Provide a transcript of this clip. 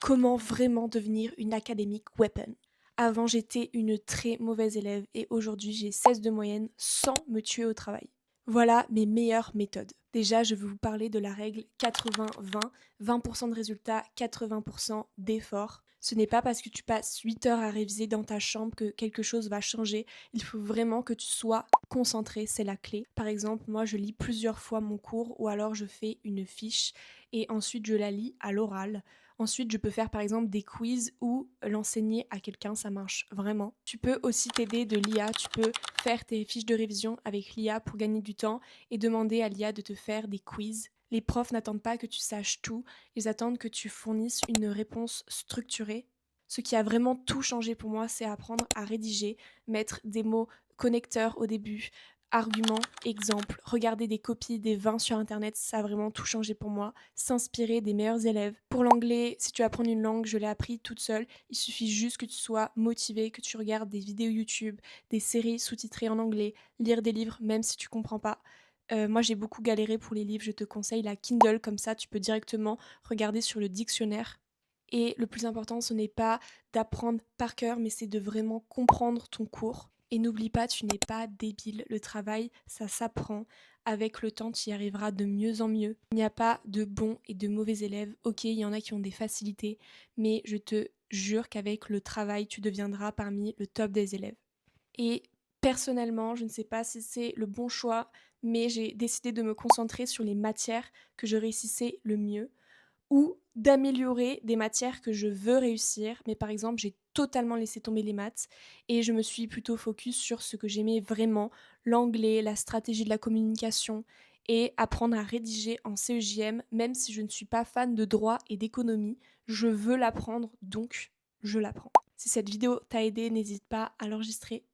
Comment vraiment devenir une académique weapon. Avant, j'étais une très mauvaise élève et aujourd'hui, j'ai 16 de moyenne sans me tuer au travail. Voilà mes meilleures méthodes. Déjà, je vais vous parler de la règle 80-20, 20% de résultats, 80% d'efforts. Ce n'est pas parce que tu passes 8 heures à réviser dans ta chambre que quelque chose va changer. Il faut vraiment que tu sois concentré, c'est la clé. Par exemple, moi, je lis plusieurs fois mon cours ou alors je fais une fiche et ensuite je la lis à l'oral. Ensuite, je peux faire par exemple des quiz ou l'enseigner à quelqu'un, ça marche vraiment. Tu peux aussi t'aider de l'IA, tu peux faire tes fiches de révision avec l'IA pour gagner du temps et demander à l'IA de te faire des quiz. Les profs n'attendent pas que tu saches tout, ils attendent que tu fournisses une réponse structurée. Ce qui a vraiment tout changé pour moi, c'est apprendre à rédiger, mettre des mots connecteurs au début, arguments, exemples, regarder des copies des 20 sur internet, ça a vraiment tout changé pour moi. S'inspirer des meilleurs élèves. Pour l'anglais, si tu veux apprendre une langue, je l'ai appris toute seule. Il suffit juste que tu sois motivé, que tu regardes des vidéos YouTube, des séries sous-titrées en anglais, lire des livres même si tu comprends pas. Moi j'ai beaucoup galéré pour les livres, je te conseille la Kindle, comme ça tu peux directement regarder sur le dictionnaire. Et le plus important, ce n'est pas d'apprendre par cœur, mais c'est de vraiment comprendre ton cours. Et n'oublie pas, tu n'es pas débile. Le travail, ça s'apprend. Avec le temps, tu y arriveras de mieux en mieux. Il n'y a pas de bons et de mauvais élèves. Ok, il y en a qui ont des facilités, mais je te jure qu'avec le travail, tu deviendras parmi le top des élèves. Et personnellement, je ne sais pas si c'est le bon choix, mais j'ai décidé de me concentrer sur les matières que je réussissais le mieux ou d'améliorer des matières que je veux réussir. Mais par exemple, j'ai totalement laissé tomber les maths et je me suis plutôt focus sur ce que j'aimais vraiment, l'anglais, la stratégie de la communication et apprendre à rédiger en CEJM, même si je ne suis pas fan de droit et d'économie, je veux l'apprendre, donc je l'apprends. Si cette vidéo t'a aidé, n'hésite pas à l'enregistrer